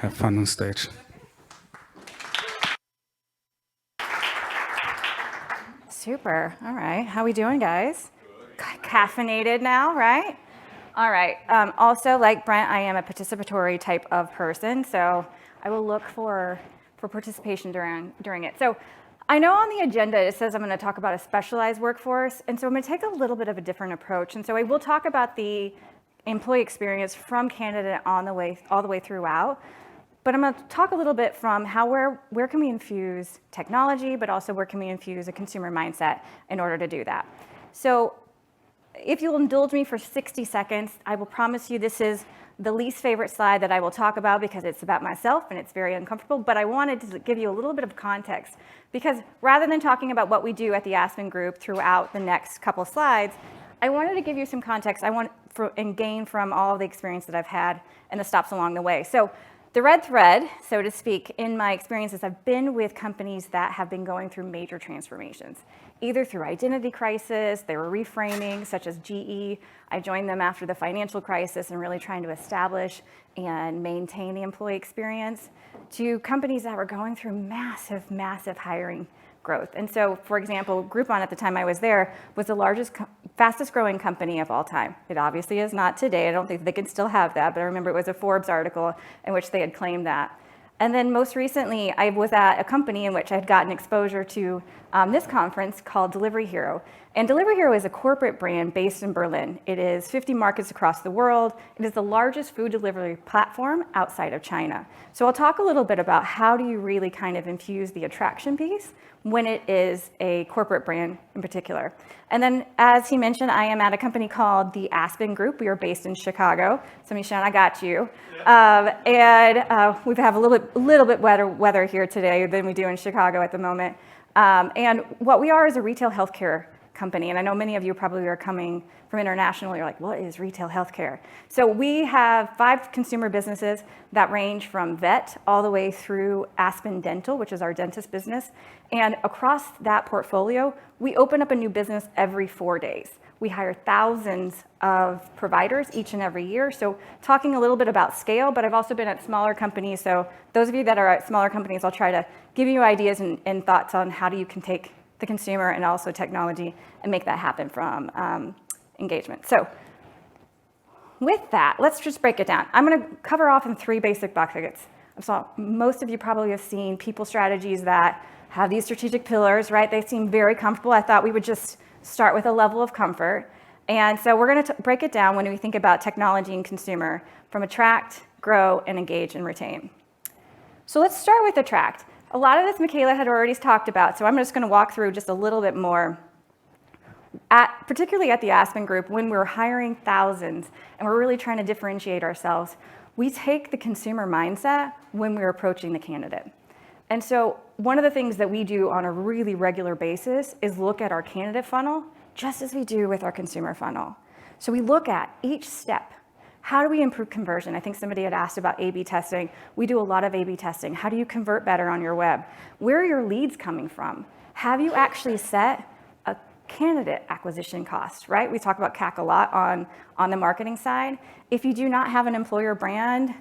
Have fun on stage. Super. All right. How we doing, guys? Caffeinated now, right? All right. Also, like Brent, I am a participatory type of person, so I will look for participation during it. So I know on the agenda it says I'm going to talk about a specialized workforce, and so I'm going to take a little bit of a different approach. And so I will talk about the employee experience from candidate all the way throughout. But I'm going to talk a little bit from where can we infuse technology, but also where can we infuse a consumer mindset in order to do that. So if you'll indulge me for 60 seconds, I will promise you this is the least favorite slide that I will talk about because it's about myself and it's very uncomfortable, but I wanted to give you a little bit of context because rather than talking about what we do at the Aspen Group throughout the next couple slides, I wanted to give you some context and gain from all of the experience that I've had and the stops along the way. So the red thread, so to speak, in my experiences, I've been with companies that have been going through major transformations, either through identity crisis, they were reframing, such as GE. I joined them after the financial crisis and really trying to establish and maintain the employee experience, to companies that were going through massive, massive hiring growth. And so, for example, Groupon at the time I was there was the fastest growing company of all time. It obviously is not today. I don't think they can still have that, but I remember it was a Forbes article in which they had claimed that. And then most recently, I was at a company in which I had gotten exposure to this conference called Delivery Hero. And Delivery Hero is a corporate brand based in Berlin. It is 50 markets across the world. It is the largest food delivery platform outside of China. So I'll talk a little bit about how do you really kind of infuse the attraction piece when it is a corporate brand in particular. And then, as he mentioned, I am at a company called the Aspen Group. We are based in Chicago. So, Michelle, I got you. We have a little bit wetter weather here today than we do in Chicago at the moment. And what we are is a retail healthcare company. And I know many of you probably are coming from international. You're like, what is retail healthcare? So we have 5 consumer businesses that range from vet all the way through Aspen Dental, which is our dentist business. And across that portfolio, we open up a new business every 4 days. We hire thousands of providers each and every year. So talking a little bit about scale, but I've also been at smaller companies. So those of you that are at smaller companies, I'll try to give you ideas and thoughts on how you can take the consumer and also technology and make that happen from engagement. So with that, let's just break it down. I'm going to cover off in 3 basic buckets. So most of you probably have seen people strategies that have these strategic pillars, right? They seem very comfortable. I thought we would just start with a level of comfort. And so we're going to break it down when we think about technology and consumer from attract, grow, and engage and retain. So let's start with attract. A lot of this Michaela had already talked about, so I'm just going to walk through just a little bit more. Particularly at the Aspen Group, when we're hiring thousands and we're really trying to differentiate ourselves, we take the consumer mindset when we're approaching the candidate. And so one of the things that we do on a really regular basis is look at our candidate funnel just as we do with our consumer funnel. So we look at each step. How do we improve conversion? I think somebody had asked about A/B testing. We do a lot of A/B testing. How do you convert better on your web? Where are your leads coming from? Have you actually set a candidate acquisition cost, right? We talk about CAC a lot on the marketing side. If you do not have an employer brand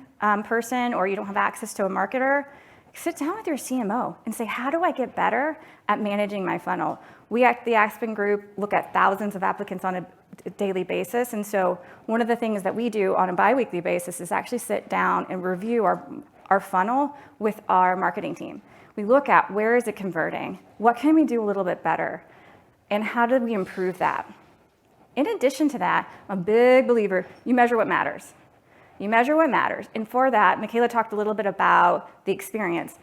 person or you don't have access to a marketer, sit down with your CMO and say, how do I get better at managing my funnel? We at the Aspen Group look at thousands of applicants on a daily basis. And so one of the things that we do on a biweekly basis is actually sit down and review our funnel with our marketing team. We look at where is it converting? What can we do a little bit better? And how do we improve that? In addition to that, I'm a big believer, you measure what matters. You measure what matters. And for that, Michaela talked a little bit about the experience.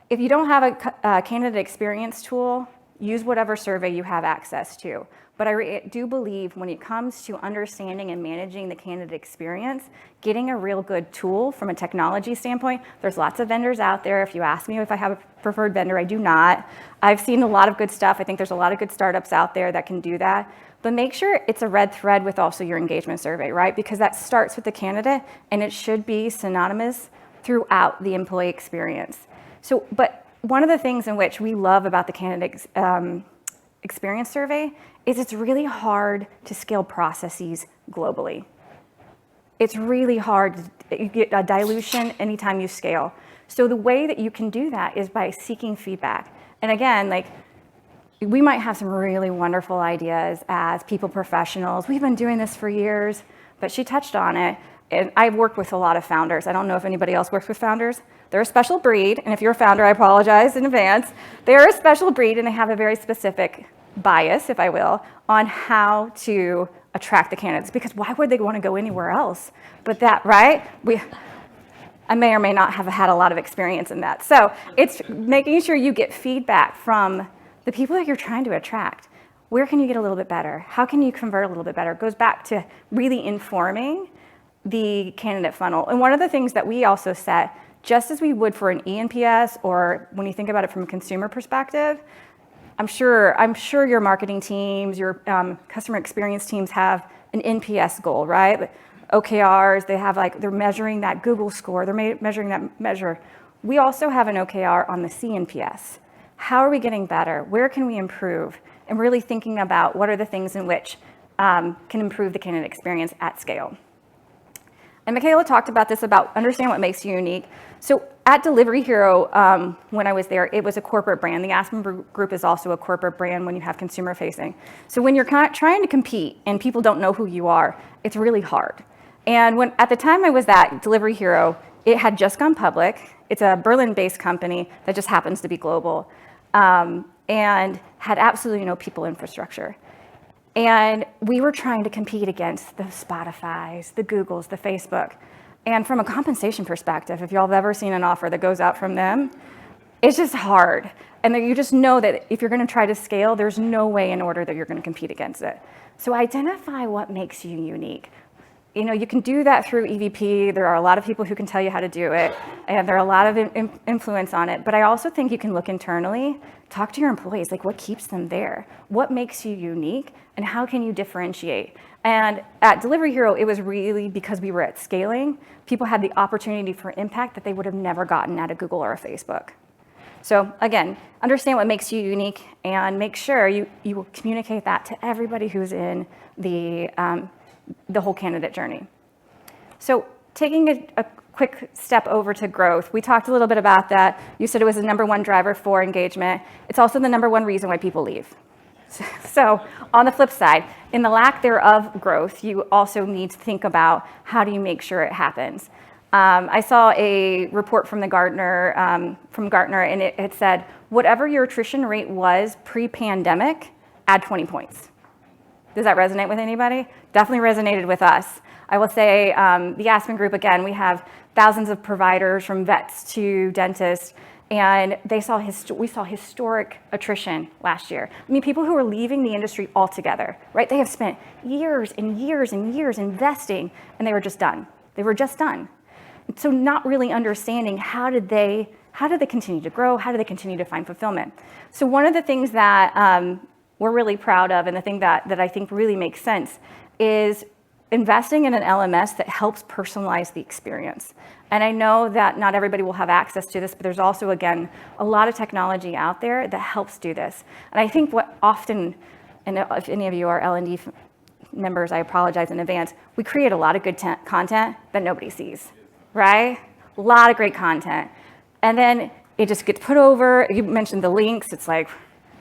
If you don't have a candidate experience tool, use whatever survey you have access to. But I do believe when it comes to understanding and managing the candidate experience, getting a real good tool from a technology standpoint, there's lots of vendors out there. If you ask me if I have a preferred vendor, I do not. I've seen a lot of good stuff. I think there's a lot of good startups out there that can do that. But make sure it's a red thread with also your engagement survey, right? Because that starts with the candidate and it should be synonymous throughout the employee experience. But one of the things in which we love about the candidate experience survey is it's really hard to scale processes globally. it's really hard. You get a dilution anytime you scale. So the way that you can do that is by seeking feedback. And again, like, we might have some really wonderful ideas as people professionals. We've been doing this for years, but she touched on it. And I've worked with a lot of founders. I don't know if anybody else works with founders. They're a special breed, and if you're a founder, I apologize in advance. They're a special breed, and they have a very specific bias, if I will, on how to attract the candidates, because why would they want to go anywhere else but that, right? I may or may not have had a lot of experience in that. So it's making sure you get feedback from the people that you're trying to attract. Where can you get a little bit better? How can you convert a little bit better? It goes back to really informing the candidate funnel. And one of the things that we also set, just as we would for an ENPS, or when you think about it from a consumer perspective, I'm sure your marketing teams, your customer experience teams have an NPS goal, right? OKRs, they're measuring that Google score, they're measuring that measure. We also have an OKR on the CNPS. How are we getting better? Where can we improve? And really thinking about what are the things in which can improve the candidate experience at scale. And Michaela talked about this, about understand what makes you unique. So at Delivery Hero, when I was there, it was a corporate brand. The Aspen Group is also a corporate brand when you have consumer facing. So when you're trying to compete and people don't know who you are, it's really hard. And at the time I was at Delivery Hero, it had just gone public. It's a Berlin-based company that just happens to be global, and had absolutely no people infrastructure. And we were trying to compete against the Spotifys, the Googles, the Facebook. And from a compensation perspective, if y'all have ever seen an offer that goes out from them, it's just hard. And then you just know that if you're going to try to scale, there's no way in order that you're going to compete against it. So identify what makes you unique. You can do that through EVP. There are a lot of people who can tell you how to do it, and there are a lot of influence on it. But I also think you can look internally, talk to your employees, like what keeps them there? What makes you unique, and how can you differentiate? And at Delivery Hero, it was really because we were at scaling, people had the opportunity for impact that they would have never gotten at a Google or a Facebook. So again, understand what makes you unique, and make sure you will communicate that to everybody who's in the whole candidate journey. So taking a quick step over to growth, we talked a little bit about that. You said it was the #1 driver for engagement. It's also the #1 reason why people leave. So on the flip side, in the lack thereof growth, you also need to think about how do you make sure it happens. I saw a report from Gartner, and it said, whatever your attrition rate was pre-pandemic, add 20 points. Does that resonate with anybody? Definitely resonated with us. I will say the Aspen Group, again, we have thousands of providers from vets to dentists, and we saw historic attrition last year. I mean, people who are leaving the industry altogether, right? They have spent years and years and years investing, and they were just done. They were just done. So not really understanding how did they continue to grow? How do they continue to find fulfillment? So one of the things that we're really proud of, and the thing that I think really makes sense, is investing in an LMS that helps personalize the experience. And I know that not everybody will have access to this, but there's also, again, a lot of technology out there that helps do this. And I think what often, and if any of you are L&D members, I apologize in advance, we create a lot of good content that nobody sees, right? A lot of great content. And then it just gets put over. You mentioned the links. It's like,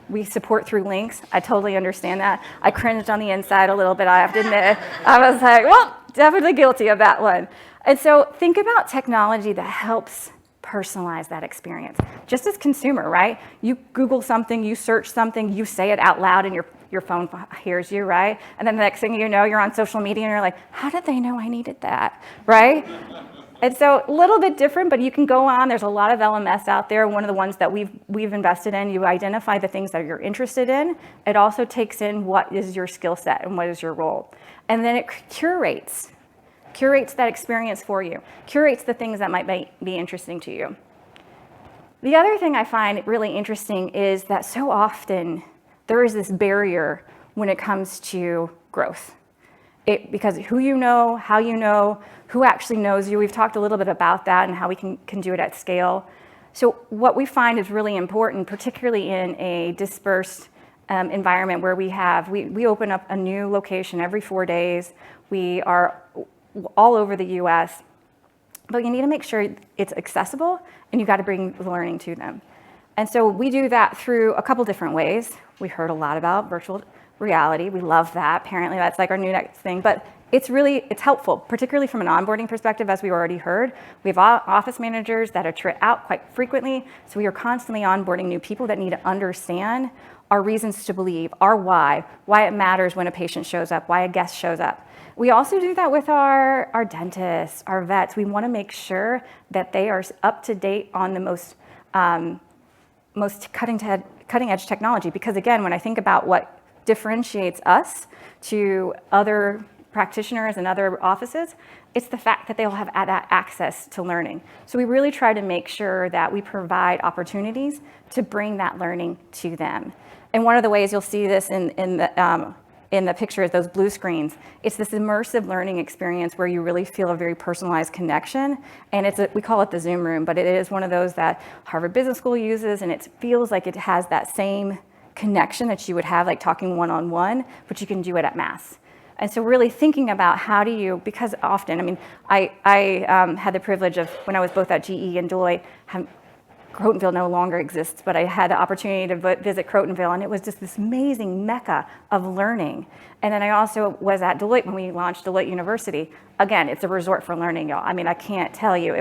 we support through links. I totally understand that. I cringed on the inside a little bit, I have to admit. I was like, well, definitely guilty of that one. And so think about technology that helps personalize that experience. Just as consumer, right? You Google something, you search something, you say it out loud, and your phone hears you, right? And then the next thing you know, you're on social media and you're like, how did they know I needed that, right? And so a little bit different, but you can go on. There's a lot of LMS out there. One of the ones that we've invested in, you identify the things that you're interested in. It also takes in what is your skill set and what is your role. And then it curates that experience for you, curates the things that might be interesting to you. The other thing I find really interesting is that so often there is this barrier when it comes to growth. Because who you know, how you know, who actually knows you. We've talked a little bit about that and how we can do it at scale. So what we find is really important, particularly in a dispersed environment where we open up a new location every 4 days. We are all over the US. But you need to make sure it's accessible, and you got to bring the learning to them. And so we do that through a couple different ways. We heard a lot about virtual reality. We love that. Apparently that's like our new next thing, but it's helpful, particularly from an onboarding perspective, as we already heard. We have office managers that are out quite frequently, so we are constantly onboarding new people that need to understand our reasons to believe, our why it matters when a patient shows up, why a guest shows up. We also do that with our dentists, our vets. We want to make sure that they are up to date on the most cutting edge technology. Because again, when I think about what differentiates us to other practitioners and other offices, it's the fact that they'll have that access to learning. So we really try to make sure that we provide opportunities to bring that learning to them. And one of the ways you'll see this in the picture is those blue screens. It's this immersive learning experience where you really feel a very personalized connection. And we call it the Zoom room, but it is one of those that Harvard Business School uses, and it feels like it has that same connection that you would have like talking one-on-one, but you can do it at mass. And so really thinking about how do you, because often, I mean, I had the privilege of, when I was both at GE and Deloitte, Crotonville no longer exists, but I had the opportunity to visit Crotonville, and it was just this amazing mecca of learning. And then I also was at Deloitte when we launched Deloitte University. Again, it's a resort for learning, y'all. I mean, I can't tell you,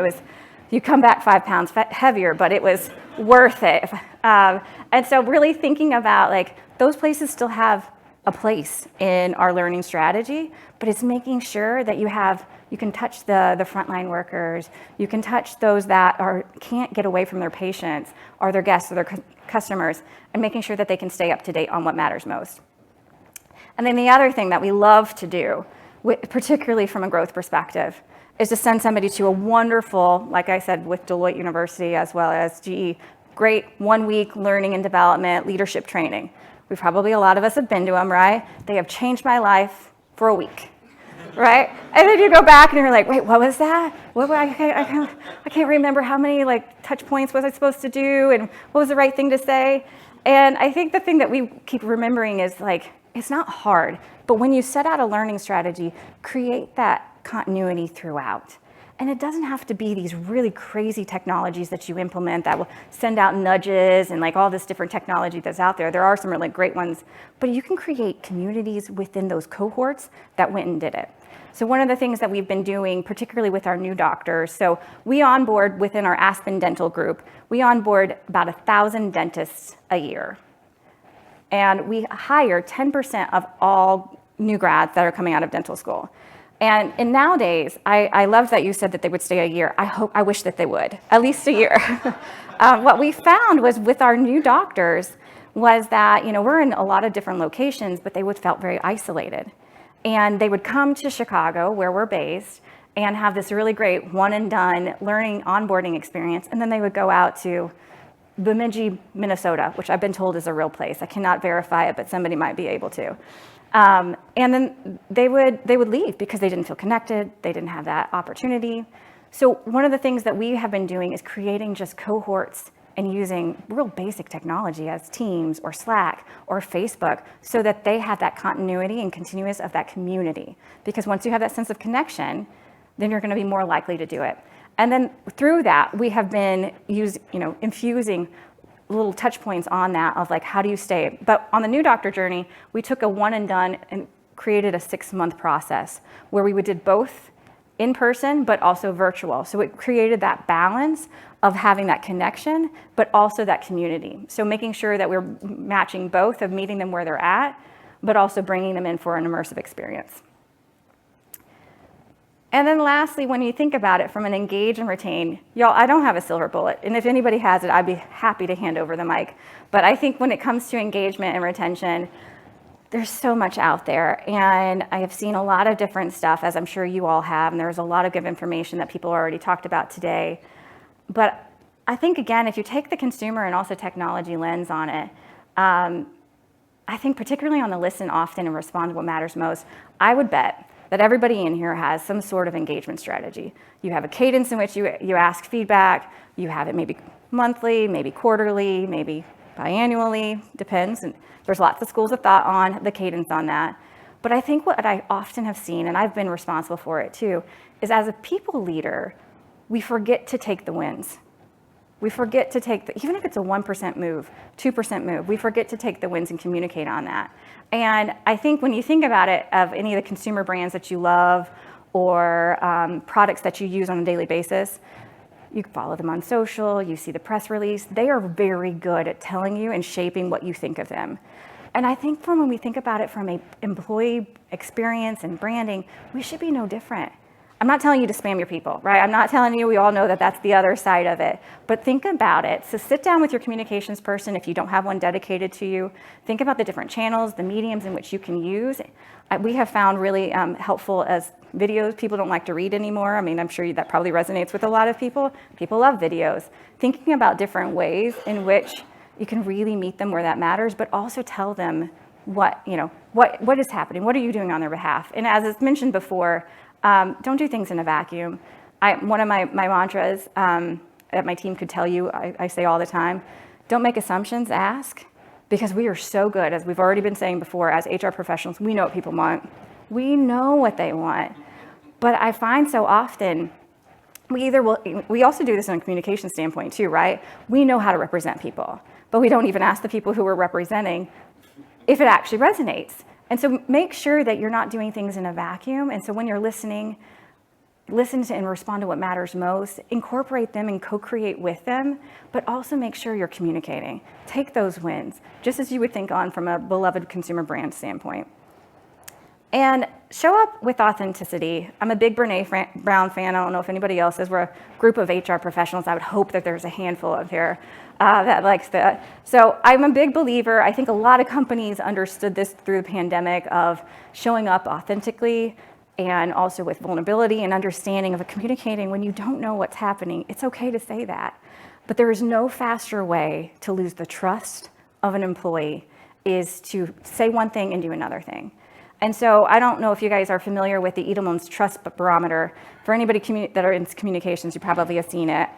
you come back 5 pounds heavier, but it was worth it. And so really thinking about like, those places still have a place in our learning strategy, but it's making sure that you can touch the frontline workers, you can touch those that can't get away from their patients or their guests or their customers, and making sure that they can stay up to date on what matters most. And then the other thing that we love to do, particularly from a growth perspective, is to send somebody to a wonderful, like I said, with Deloitte University as well as GE, great 1-week learning and development leadership training. A lot of us have been to them, right? They have changed my life for a week, right? And then you go back and you're like, wait, what was that? I can't remember how many like touch points was I supposed to do, and what was the right thing to say? And I think the thing that we keep remembering is like, it's not hard, but when you set out a learning strategy, create that continuity throughout. And it doesn't have to be these really crazy technologies that you implement that will send out nudges and like all this different technology that's out there. There are some really great ones, but you can create communities within those cohorts that went and did it. So one of the things that we've been doing, particularly with our new doctors, so we onboard within our Aspen dental group, we onboard about 1,000 dentists a year. And we hire 10% of all new grads that are coming out of dental school. And nowadays, I love that you said that they would stay a year. I wish that they would, at least a year. What we found was with our new doctors was that, we're in a lot of different locations, but they felt very isolated. And they would come to Chicago, where we're based, and have this really great one and done learning onboarding experience. And then they would go out to Bemidji, Minnesota, which I've been told is a real place. I cannot verify it, but somebody might be able to. And then they would leave because they didn't feel connected, they didn't have that opportunity. So one of the things that we have been doing is creating just cohorts and using real basic technology as Teams or Slack or Facebook so that they have that continuity and continuous of that community. Because once you have that sense of connection, then you're gonna be more likely to do it. And then through that, we have been infusing little touch points on that of like, how do you stay? But on the new doctor journey, we took a one and done and created a 6-month process where we did both in person, but also virtual. So it created that balance of having that connection, but also that community. So making sure that we're matching both of meeting them where they're at, but also bringing them in for an immersive experience. And then lastly, when you think about it from an engage and retain, y'all, I don't have a silver bullet. And if anybody has it, I'd be happy to hand over the mic. But I think when it comes to engagement and retention, there's so much out there. And I have seen a lot of different stuff, as I'm sure you all have. And there's a lot of good information that people already talked about today. But I think, again, if you take the consumer and also technology lens on it, I think particularly on the listen often and respond to what matters most, I would bet that everybody in here has some sort of engagement strategy. You have a cadence in which you ask feedback. You have it maybe monthly, maybe quarterly, maybe biannually, depends. And there's lots of schools of thought on the cadence on that. But I think what I often have seen, and I've been responsible for it too, is as a people leader, we forget to take the wins. We forget to take, even if it's a 1% move, 2% move, we forget to take the wins and communicate on that. And I think when you think about it, of any of the consumer brands that you love or products that you use on a daily basis, you follow them on social, you see the press release, they are very good at telling you and shaping what you think of them. And I think when we think about it from an employee experience and branding, we should be no different. I'm not telling you to spam your people, right? I'm not telling you, we all know that that's the other side of it. But think about it. So sit down with your communications person if you don't have one dedicated to you. Think about the different channels, the mediums in which you can use. We have found really helpful as videos. People don't like to read anymore. I mean, I'm sure that probably resonates with a lot of people. People love videos. Thinking about different ways in which you can really meet them where that matters, but also tell them what is happening. What are you doing on their behalf? And as it's mentioned before, don't do things in a vacuum. One of my mantras that my team could tell you, I say all the time, don't make assumptions, ask, because we are so good, as we've already been saying before, as HR professionals, we know what people want. We know what they want. But I find so often, we also do this from a communication standpoint too, right? We know how to represent people, but we don't even ask the people who we're representing if it actually resonates. And so make sure that you're not doing things in a vacuum. And so when you're listening, listen to and respond to what matters most, incorporate them and co-create with them, but also make sure you're communicating. Take those wins, just as you would think on from a beloved consumer brand standpoint. And show up with authenticity. I'm a big Brené Brown fan. I don't know if anybody else is. We're a group of HR professionals. I would hope that there's a handful of here that likes that. So I'm a big believer. I think a lot of companies understood this through the pandemic of showing up authentically and also with vulnerability and understanding of communicating when you don't know what's happening. It's okay to say that. But there is no faster way to lose the trust of an employee is to say one thing and do another thing. And so I don't know if you guys are familiar with the Edelman's Trust Barometer. For anybody that are in communications, you probably have seen it.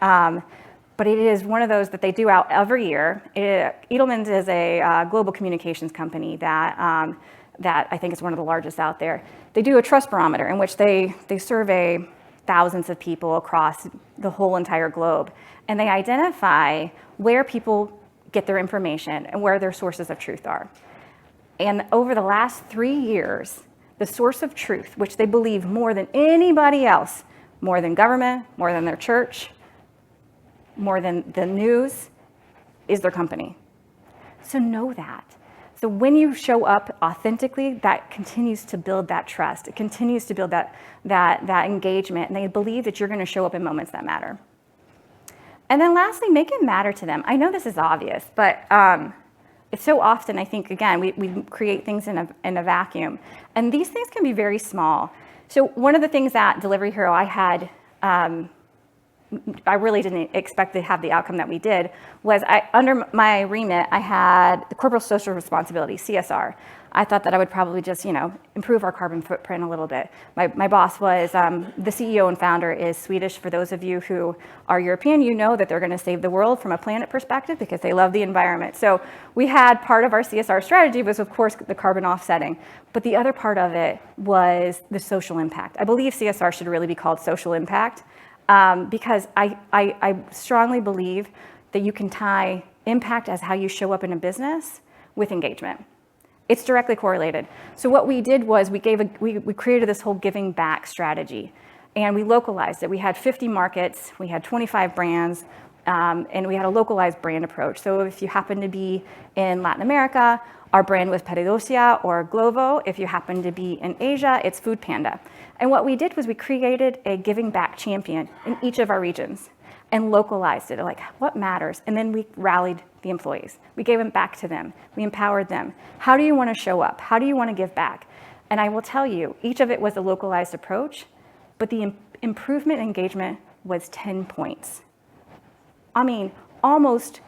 But it is one of those that they do out every year. Edelman's is a global communications company that I think is one of the largest out there. They do a trust barometer in which they survey thousands of people across the whole entire globe. And they identify where people get their information and where their sources of truth are. And over the last 3 years, the source of truth, which they believe more than anybody else, more than government, more than their church, more than the news, is their company. So know that. So when you show up authentically, that continues to build that trust. It continues to build that engagement, and they believe that you're going to show up in moments that matter. And then lastly, make it matter to them. I know this is obvious, but it's so often, I think, again, we create things in a vacuum. And these things can be very small. So one of the things at Delivery Hero I had, I really didn't expect to have the outcome that we did, was under my remit, I had the corporate social responsibility, CSR. I thought that I would probably just, improve our carbon footprint a little bit. My boss was, the CEO and founder is Swedish. For those of you who are European, you know that they're going to save the world from a planet perspective because they love the environment. So we had part of our CSR strategy was, of course, the carbon offsetting. But the other part of it was the social impact. I believe CSR should really be called social impact because I strongly believe that you can tie impact as how you show up in a business with engagement. It's directly correlated. So what we did was we created this whole giving back strategy, and we localized it. We had 50 markets, we had 25 brands, and we had a localized brand approach. So if you happen to be in Latin America, our brand was Peridosia or Glovo. If you happen to be in Asia, it's Food Panda. And what we did was we created a giving back champion in each of our regions and localized it, like what matters. And then we rallied the employees. We gave them back to them. We empowered them. How do you want to show up? How do you want to give back? And I will tell you, each of it was a localized approach, but the improvement engagement was 10 points. I mean, almost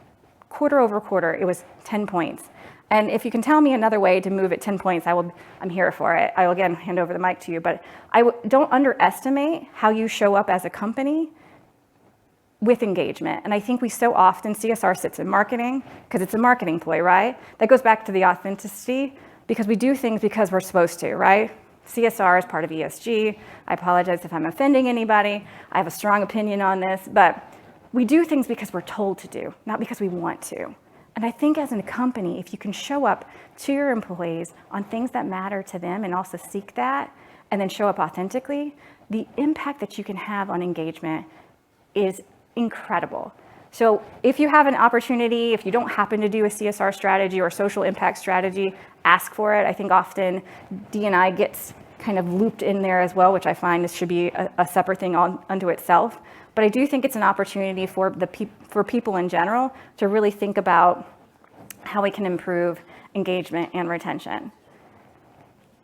quarter over quarter, it was 10 points. And if you can tell me another way to move it 10 points, I'm here for it. I will again hand over the mic to you, but don't underestimate how you show up as a company with engagement. And I think we so often, CSR sits in marketing because it's a marketing ploy, right? That goes back to the authenticity, because we do things because we're supposed to, right? CSR is part of ESG. I apologize if I'm offending anybody. I have a strong opinion on this, but we do things because we're told to do, not because we want to. And I think as a company, if you can show up to your employees on things that matter to them and also seek that, and then show up authentically, the impact that you can have on engagement is incredible. So if you have an opportunity, if you don't happen to do a CSR strategy or social impact strategy, ask for it. I think often D&I gets kind of looped in there as well, which I find this should be a separate thing unto itself. But I do think it's an opportunity for people in general to really think about how we can improve engagement and retention.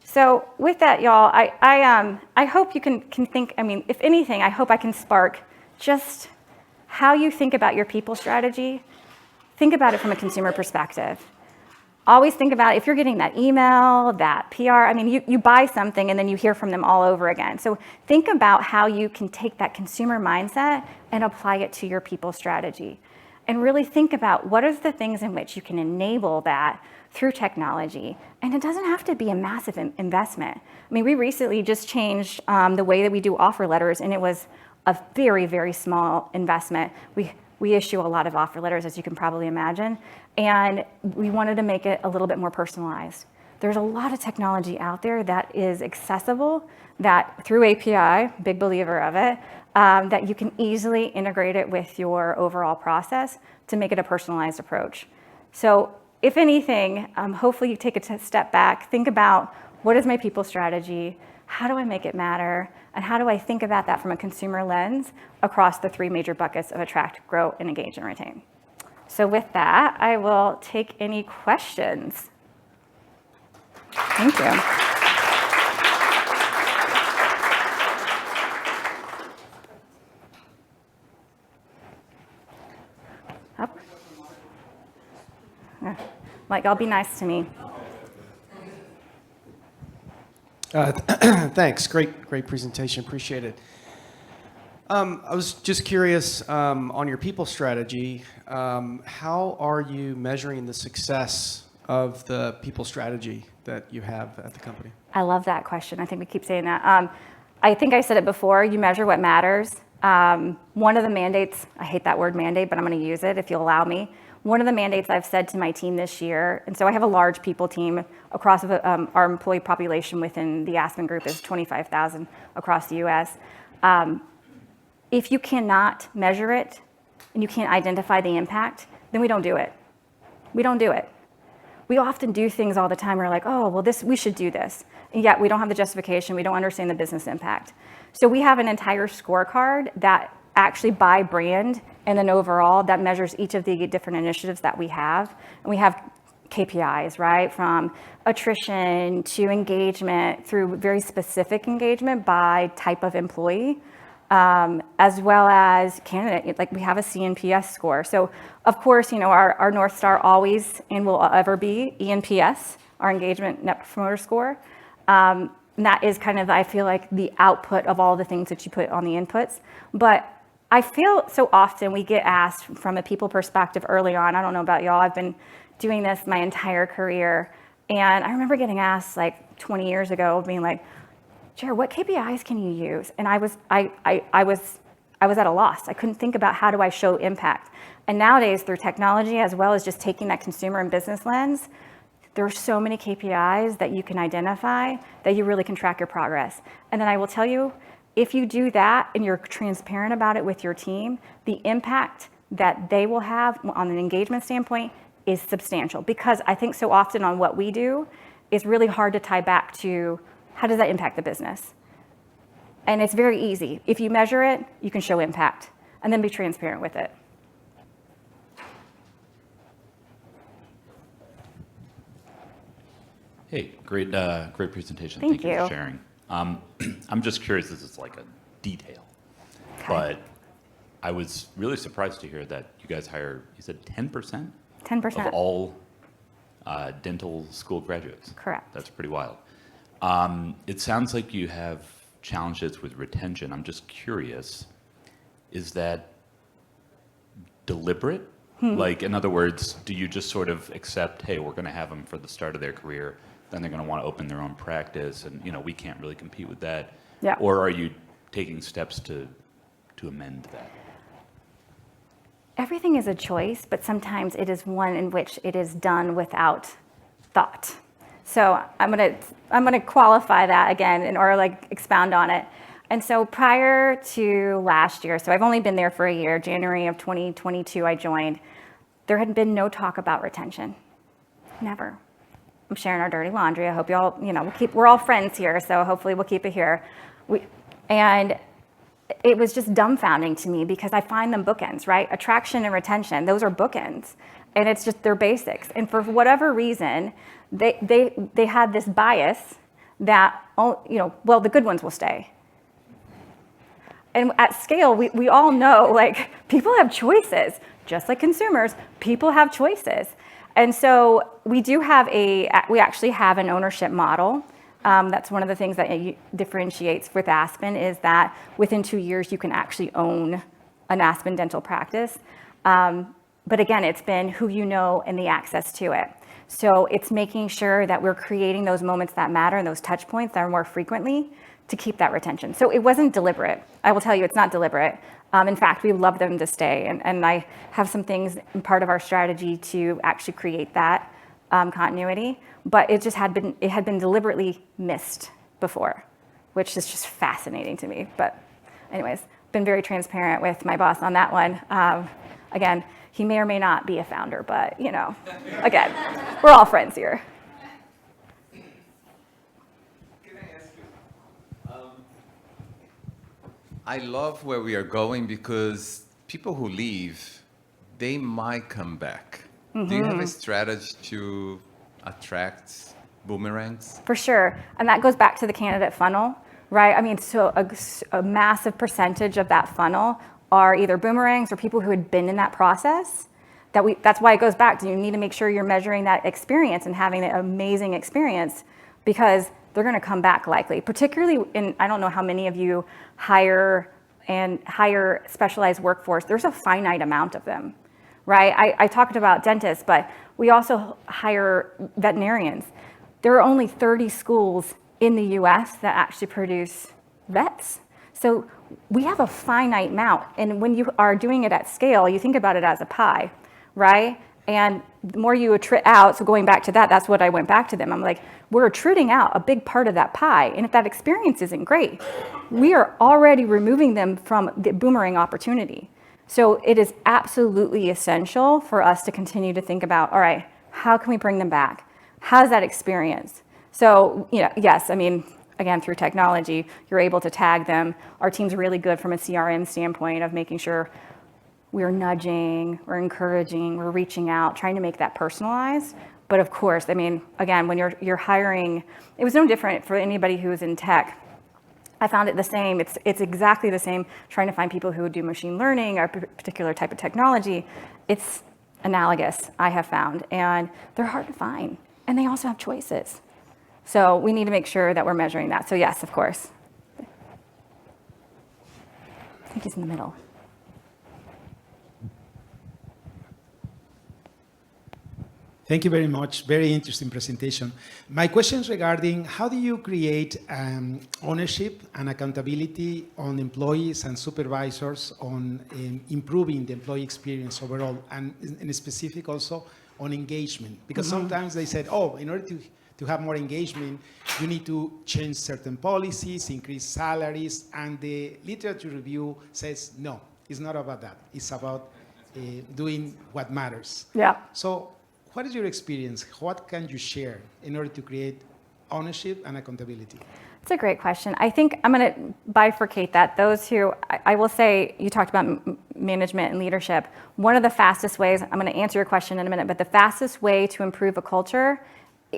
So with that, y'all, I hope you can think, I mean, if anything, I hope I can spark just how you think about your people strategy. Think about it from a consumer perspective. Always think about if you're getting that email, that PR, I mean, you buy something and then you hear from them all over again. So think about how you can take that consumer mindset and apply it to your people strategy. And really think about what are the things in which you can enable that through technology. And it doesn't have to be a massive investment. I mean, we recently just changed the way that we do offer letters, and it was a very, very small investment. We issue a lot of offer letters, as you can probably imagine, and we wanted to make it a little bit more personalized. There's a lot of technology out there that is accessible, that through API, big believer of it, that you can easily integrate it with your overall process to make it a personalized approach. So if anything, hopefully you take a step back, think about what is my people strategy, how do I make it matter, and how do I think about that from a consumer lens across the three major buckets of attract, grow, and engage and retain. So with that, I will take any questions. Thank you. Up. Like, I'll be nice to me. Thanks. Great presentation. Appreciate it. I was just curious on your people strategy. How are you measuring the success of the people strategy that you have at the company? I love that question. I think we keep saying that. I think I said it before. You measure what matters. One of the mandates, I hate that word mandate, but I'm going to use it if you'll allow me. One of the mandates I've said to my team this year, and so I have a large people team across our employee population within the Aspen group is 25,000 across the US. If you cannot measure it and you can't identify the impact, then we don't do it. We don't do it. We often do things all the time. We're like, oh, well, we should do this. And yet we don't have the justification. We don't understand the business impact. So we have an entire scorecard that actually by brand and then overall that measures each of the different initiatives that we have. And we have KPIs, right? From attrition to engagement through very specific engagement by type of employee, as well as candidate. Like we have a CNPS score. So of course, you know, our North Star always and will ever be ENPS, our engagement net promoter score. And that is kind of, I feel like, the output of all the things that you put on the inputs. But I feel so often we get asked from a people perspective early on. I don't know about y'all. I've been doing this my entire career. And I remember getting asked like 20 years ago, being like, Jeri, what KPIs can you use? And I was at a loss. I couldn't think about how do I show impact. And nowadays, through technology, as well as just taking that consumer and business lens, there are so many KPIs that you can identify that you really can track your progress. And then I will tell you, if you do that and you're transparent about it with your team, the impact that they will have on an engagement standpoint is substantial. Because I think so often on what we do, it's really hard to tie back to how does that impact the business? And it's very easy. If you measure it, you can show impact and then be transparent with it. Hey, great presentation. Thank you for sharing. I'm just curious, this is like a detail, Okay. but I was really surprised to hear that you guys hire, you said 10%? 10%. Of all dental school graduates. Correct. That's pretty wild. It sounds like you have challenges with retention. I'm just curious, is that deliberate? Like, in other words, do you just sort of accept, hey, we're going to have them for the start of their career, then they're going to want to open their own practice, and we can't really compete with that. Yeah. Or are you taking steps to amend that? Everything is a choice, but sometimes it is one in which it is done without thought. So I'm gonna qualify that again or like expound on it. And so prior to last year, so I've only been there for a year, January of 2022 I joined, there had been no talk about retention. Never. I'm sharing our dirty laundry. I hope y'all, we're all friends here, so hopefully we'll keep it here. And it was just dumbfounding to me because I find them bookends, right? Attraction and retention, those are bookends. And it's just, they're basics. And for whatever reason, they had this bias that, well, the good ones will stay. And at scale, we all know, like, people have choices. Just like consumers, people have choices. And so we actually have an ownership model. That's one of the things that differentiates with Aspen is that within 2 years, you can actually own an Aspen dental practice. But again, it's been who you know and the access to it. So it's making sure that we're creating those moments that matter and those touch points that are more frequently to keep that retention. So it wasn't deliberate. I will tell you, it's not deliberate. In fact, we love them to stay. And I have some things in part of our strategy to actually create that continuity. But it had been deliberately missed before, which is just fascinating to me. But anyways, been very transparent with my boss on that one. Again, he may or may not be a founder, but again, we're all friends here. I love where we are going because people who leave, they might come back. Mm-hmm. Do you have a strategy to attract boomerangs? For sure. And that goes back to the candidate funnel, right? I mean, so a massive percentage of that funnel are either boomerangs or people who had been in that process. That's why it goes back to you need to make sure you're measuring that experience and having an amazing experience because they're going to come back likely, particularly I don't know how many of you hire specialized workforce. There's a finite amount of them, right? I talked about dentists, but we also hire veterinarians. There are only 30 schools in the US that actually produce vets. So we have a finite amount. And when you are doing it at scale, you think about it as a pie, right? And the more you attrit out, so going back to that, that's what I went back to them. I'm like, we're attriting out a big part of that pie. And if that experience isn't great, we are already removing them from the boomerang opportunity. So it is absolutely essential for us to continue to think about, all right, how can we bring them back? How's that experience? So, yes, I mean, again, through technology, you're able to tag them. Our team's really good from a CRM standpoint of making sure we're nudging, we're encouraging, we're reaching out, trying to make that personalized. But of course, I mean, again, when you're hiring, it was no different for anybody who was in tech. I found it the same. It's exactly the same trying to find people who would do machine learning or a particular type of technology. It's analogous, I have found, and they're hard to find. And they also have choices. So we need to make sure that we're measuring that. So yes, of course. I think he's in the middle. Thank you very much. Very interesting presentation. My question is regarding how do you create ownership and accountability on employees and supervisors on improving the employee experience overall, and in specific also on engagement? Because sometimes they said, oh, in order to have more engagement, you need to change certain policies, increase salaries, and the literature review says, no, it's not about that. It's about doing what matters. Yeah. So what is your experience? What can you share in order to create ownership and accountability? It's a great question. I think I'm going to bifurcate that. Those who, I will say, you talked about management and leadership. One of the fastest ways, I'm going to answer your question in a minute, but the fastest way to improve a culture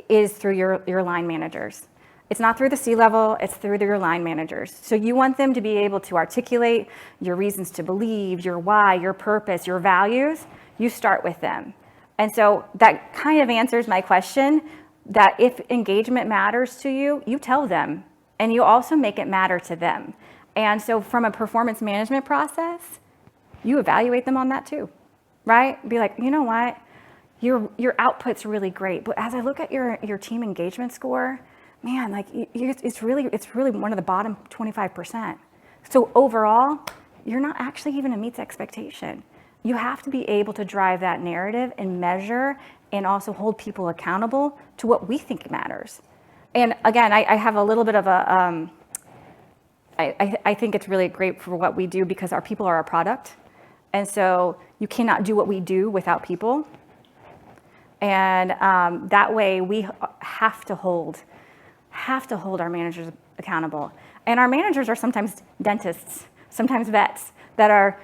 is through your line managers. It's not through the C-level, it's through your line managers. So you want them to be able to articulate your reasons to believe, your why, your purpose, your values. You start with them. And so that kind of answers my question that if engagement matters to you, you tell them, and you also make it matter to them. And so from a performance management process, you evaluate them on that too, right? Be like, you know what? your output's really great. But as I look at your team engagement score, man, like it's really one of the bottom 25%. So overall, you're not actually even to meet the expectation. You have to be able to drive that narrative and measure and also hold people accountable to what we think matters. And again, I have a little bit of a, I think it's really great for what we do because our people are our product. And so you cannot do what we do without people. And that way we have to hold our managers accountable. And our managers are sometimes dentists, sometimes vets that are,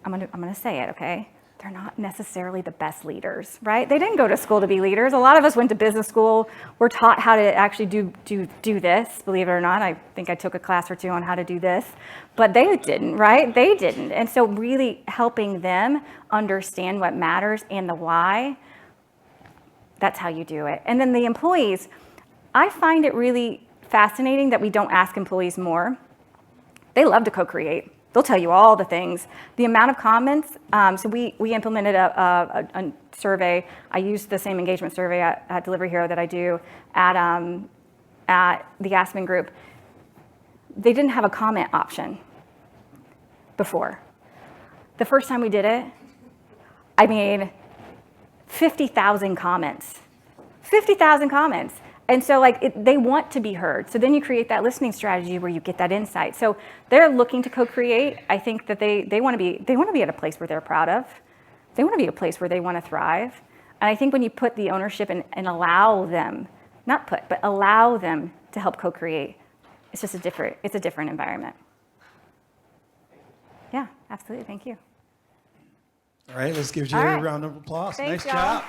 I'm gonna say it, okay? They're not necessarily the best leaders, right? They didn't go to school to be leaders. A lot of us went to business school. We're taught how to actually do this, believe it or not. I think I took a class or two on how to do this, but they didn't, right? They didn't. And so really helping them understand what matters and the why, that's how you do it. And then the employees, I find it really fascinating that we don't ask employees more. They love to co-create. They'll tell you all the things. The amount of comments, so we implemented a survey. I used the same engagement survey at Delivery Hero that I do at the Aspen group. They didn't have a comment option before. The first time we did it, I mean, 50,000 comments. 50,000 comments. And so they want to be heard. So then you create that listening strategy where you get that insight. So they're looking to co-create. I think that they want to be at a place where they're proud of. They want to be a place where they want to thrive. And I think when you put the ownership and allow them, not put, but allow them to help co-create, it's just a different environment. Yeah, absolutely. Thank you. All right, let's give All Jeri right. a round of applause. Thanks, Nice y'all. job.